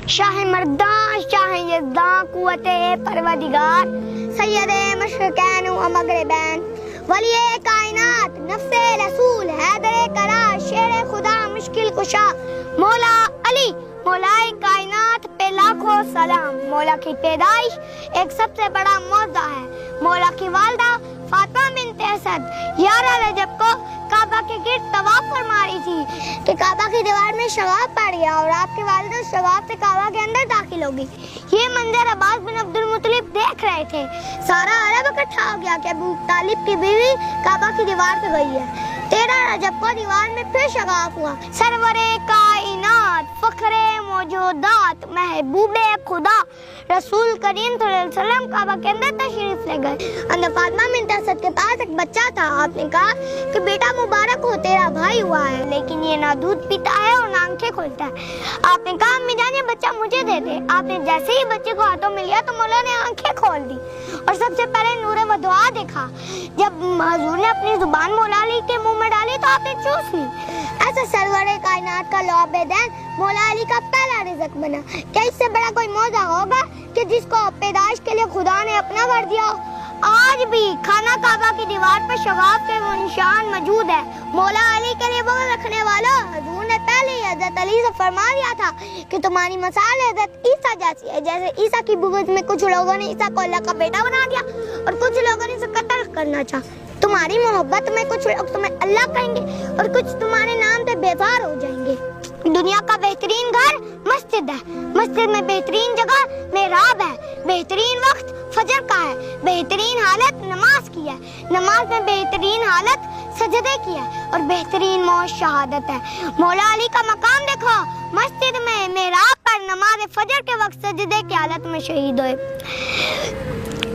शाह मर्दां शाह यज़दां कुव्वते परवदिगार सैयदे मशरिकैन व मगरिबैन वलिए कायनात नफ्से रसूल हैदर करा शेर खुदा मुश्किल कुशा मौला अली मौलाए कायनात पे लाखों सलाम। मौला की पैदाइश एक सबसे बड़ा मौज़ा है। मौला की वालदा फातिमा बिन्त असद 11 रजब को काबा के गिर्द तवाफ फरमा रही थी कि काबा की दीवार में शगाफ पड़ गया और आपके वालिद उस शगाफ से काबा के अंदर दाखिल हो गई। ये मंजर अब्बास बिन अब्दुल मुत्तलिब देख रहे थे। सारा अरब इकट्ठा हो गया कि अबू तालिब की बीवी काबा की दीवार पे गई है। 13 रजब को दीवार में फिर शगाफ हुआ। सरवरे कायनात फखरे मौजूदात महबूबे खुदा रसूल करीम सल्लल्लाहु अलैहि वसल्लम काबा के अंदर तशरीफ ले गए। अंदर फातिमा बिन्त असद के पास एक बच्चा था। आपने कहा कि बेटा मुबारक हो, तेरा भाई हुआ है, लेकिन ये ना दूध पीता है और ना आंखें खोलता है। आपने कहा अम्मी जान ये बच्चा मुझे दे दे। आपने जैसे ही बच्चे को हाथों में लिया तो मौला ने आंखें खोल दी और सबसे पहले नूरे व दुआ देखा। जब हुजूर ने अपनी जुबान मौला अली के मुंह में डाली तो आपने चूस ली। ऐसा सरवरे कायनात का लौबेदैन मौला अली का पहला रिज़्क बना। क्या इससे बड़ा कोई मौज़ा होगा कि जिसको पैदाइश के लिए खुदा ने अपना कर दिया। आज भी खाना काबा की दीवार पर शगाफ के वो निशान मौजूद है। मौला अली के लिए बग़ल रखने वालों, हुजूर ने पहले ही हज़रत अली से फरमा दिया था कि तुम्हारी मिसाल हज़रत ईसा जैसी है। जैसे ईसा की बुग़्ज़ में कुछ लोगों ने ईसा को अल्लाह का बेटा बना दिया और कुछ लोगों ने इसे कत्ल करना चाहा। तुम्हारी मोहब्बत में कुछ लोग तुम्हें अल्लाह कहेंगे और कुछ तुम्हारे नाम से बेजार हो जाएंगे। दुनिया का बेहतरीन घर मस्जिद है। मस्जिद में बेहतरीन जगह मेहराब है। बेहतरीन वक्त फजर का है। बेहतरीन हालत नमाज की है। नमाज में बेहतरीन हालत सजदे की है और बेहतरीन मौत शहादत है। मौला अली का मकाम देखो, मस्जिद में मेहराब पर नमाज फजर के वक्त सजदे की हालत में शहीद हुए।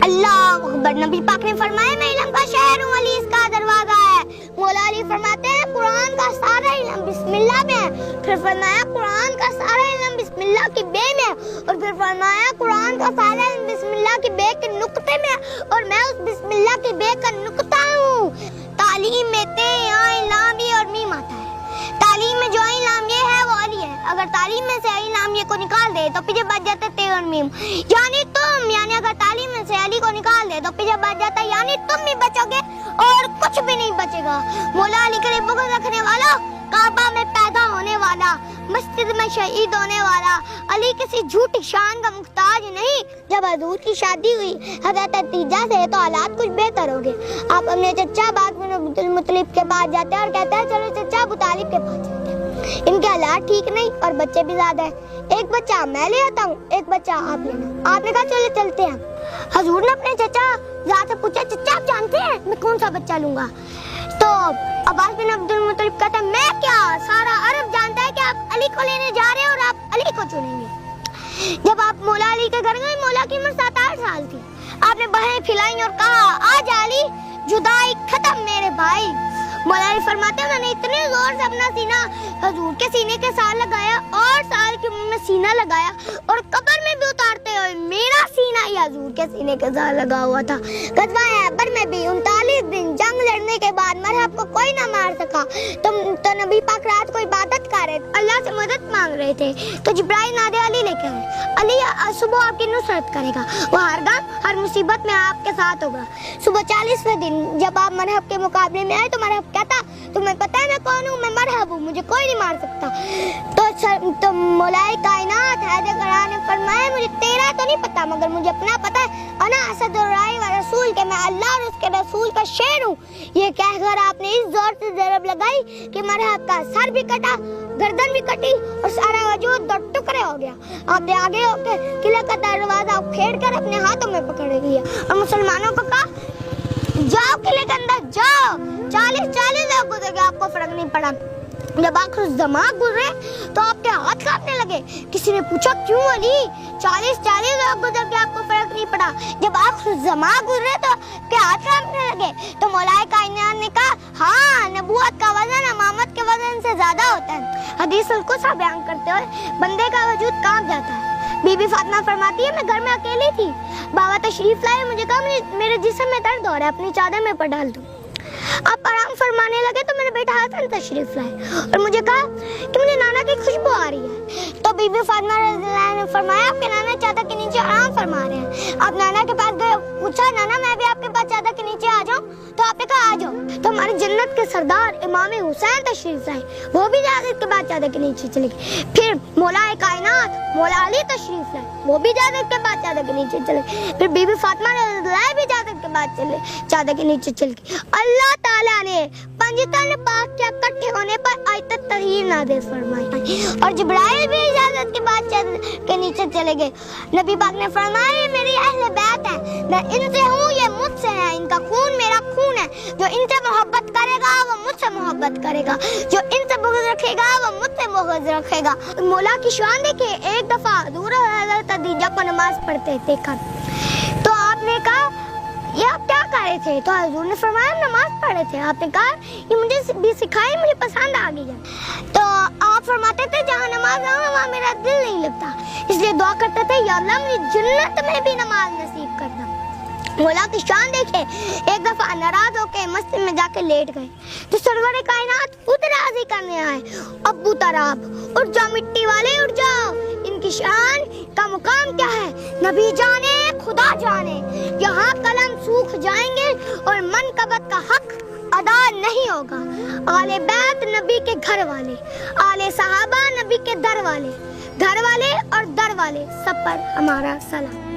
अल्लाह अकबर। नबी पाक ने फरमाया मैं इल्म का शहर हूँ, अली इसका दरवाजा है। मौला अली फरमाते हैं कुरान का सारा इल्म बिस्मिल्लाह में है। फिर फरमाया कुरान का सारा इल्म बिस्मिल्लाह की बे में है और फिर फरमाया कुरान का सारा इल्म बिस्मिल्लाह की बे के नुक्ते में है और मैं उस बिस्मिल्लाह की बे का नुक्ता हूँ। तालीम में ते आई लाम ये और मीम आता है। तालीम में जो आई लाम ये है वो अली है। अगर तालीम में से आई लाम ये को निकाल दे तो पीछे बच जाता ते और मीम, यानी तुम। यानी अगर तालीम में से अली को निकाल दे तो पीछे बच जाता, यानी तुम भी बचोगे और कुछ भी नहीं बचेगा। मौला अली के लिए बुग़्ज़ रखने वाला, काबा में पैदा होने वाला, मस्जिद में शहीद होने वाला, अली किसी झूठी शान का मुख्ताज नहीं। जब हुजूर की शादी हुई हज़रत खदीजा से तो हालात कुछ बेहतर हो गए। आप अपने चचा अब्बास बिन अब्दुल मुत्तलिब के पास जाते हैं और कहते हैं चलो चचा अबू तालिब के पास जाते हैं। इनके हालात ठीक नहीं और बच्चे भी ज्यादा है। एक बच्चा मैं ले आता हूँ, एक बच्चा आप लेना। आपने कहा चलो चलते हैं। हुजूर ने अपने चचा से पूछा चचा आप जानते हैं मैं कौन सा बच्चा लूंगा? तो अब्बास बिन अब्दुल मुत्तलिब कहते हैं मैं क्या, सारा अरब जानता है कि आप अली को लेने जा रहे हैं और आप अली को चुनेंगे। जब आप मौला अली के घर गए, मौला की उम्र 7-8 साल थी। आपने बाहें फैलाई और कहा आज अली जुदाई खत्म मेरे भाई। मौला अली फरमाते हैं मैंने इतने जोर से अपना सीना हुजूर के सीने के साथ लगाया और साल की उम्र में सीना लगाया और कब्र में भी उतारते हुए मेरा सीना ही हुजूर के सीने के साथ लगा हुआ था। गज़वा अहबर में भी 39 दिन जंग लड़ने के बाद मरहब को कोई ना मार सका। तो नबी पाक रात को इबादत कर रहे थे, अल्लाह से मदद मांग रहे थे तो जिब्राइल नादे अली लेके आए। अली सुबह आपकी नुसरत करेगा, वो हर गम हर मुसीबत में आपके साथ होगा। सुबह 40वें दिन जब आप मरहब के मुकाबले में आए तो मरहब कहता तुम्हें पता है मैं कौन हूँ, मैं मरहब हूँ, मुझे कोई नहीं मार सकता। तो मौलाए कायनात हैदर करा ने फरमाया मुझे तेरा तो नहीं पता मगर मुझे अपना पता है। अना असदुर्राई व रसूल के मैं अल्लाह और उसके रसूल का शेर हूँ। ये कहकर आपने इस जोर से ज़रब लगाई कि मरहब का सर भी कटा, गर्दन भी कटी और सारा वजूद 2 टुकड़े हो गया। आपने आगे होकर किले का दरवाजा उखेड़ कर अपने हाथों में पकड़ लिया और मुसलमानों को कहा जाओ किले के अंदर जाओ। 40 लोग गुजर गए, आपको फर्क नहीं पड़ा। जब आखिर जमा गुजरे तो आपके हाथ कांपने लगे। किसी ने पूछा क्यों अली? 40 लोग गुजर गए, आपको फर्क नहीं पड़ा। जब आखिर जमा गुजरे तो आपके हाथ कांपने लगे। तो मौलाए कायनात ने कहा हाँ नबूवत का वजन इमामत के वजन से ज्यादा होता है। हदीस कुदसी बयान करते हुए बंदे का वजूद कांप जाता है। बीबी फातिमा फरमाती है मैं घर में अकेली थी, बाबा तशरीफ लाए, मुझे कहा मेरे जिस्म में दर्द हो रहा है, अपनी चादर में पर डाल दूं। आप आराम फरमाने लगे तो मेरे बेटा हसन तशरीफ लाए और मुझे कहा कि मुझे नाना की खुशबू आ रही है। तो बीबी फातिमा रज़ियल्लाहु अन्हा ने फरमाया आपके नाना चादर के नीचे आराम फरमा रहे हैं। आप नाना के पास गए, पूछा नाना मैं भी आपके पास चादर के नीचे आ जाऊं? तो आपने कहा आ जाओ। तो हमारी जन्नत के सरदार इमाम हुसैन तशरीफ लाए, वो भी इजाजत के बाद चादर के नीचे चले गए। फिर मौलाए कायनात मौला अली तशरीफ लाए, वो भी इजाजत के बाद चादर के नीचे चले। फिर बीबी फातिमा रज़ियल्लाहु भी इजाजत के बाद चले चादर के नीचे चल गए। अल्लाह ताला ने पंजतन पाक के इकट्ठे होने पर आयत तहीर नाज़िल फरमाई और जिब्राइल भी इजाजत के बाद चादर के नीचे चले गए। नबी पाक ने फरमाया ये मेरी अहले बैत है, मैं इनसे हूँ, ये मुझसे है, इनका खून मेरा खून है। जो इनसे मोहब्बत करेगा वो मुझसे मोहब्बत करेगा, जो इनसे बुग़्ज़ रखेगा वो मुझसे बुग़्ज़ रखेगा। मौला की शान देखिए, एक दफा हज़ूर हज़रत खदीजा को नमाज पढ़ते देखा तो आपने कहा ये आप क्या कर रहे थे? तो हजूर ने फरमाया नमाज पढ़ रहे थे। आपने कहा ये मुझे भी सिखाई, मुझे पसंद आ गई है। तो आप फरमाते थे जहाँ नमाज ना हो वहाँ मेरा दिल नहीं लगता, इसलिए दुआ करते थे या अल्लाह मुझे जन्नत में भी नमाज नसीब करना। मौला की शान देखे, एक दफा नाराज होके मस्जिद में जाके लेट गए तो सरवरे कायनात खुद राजी करने आए, अब्बू तराब उठ जाओ, मिट्टी वाले उठ जाओ, इनकी शान का मुकाम क्या है नबी जाने खुदा जाने। यहाँ कलम सूख जाएंगे और मनकबत का हक अदा नहीं होगा। आले बैत नबी के घर वाले, आले सहाबा नबी के दर वाले, घर वाले और दर वाले सब पर हमारा सलाम।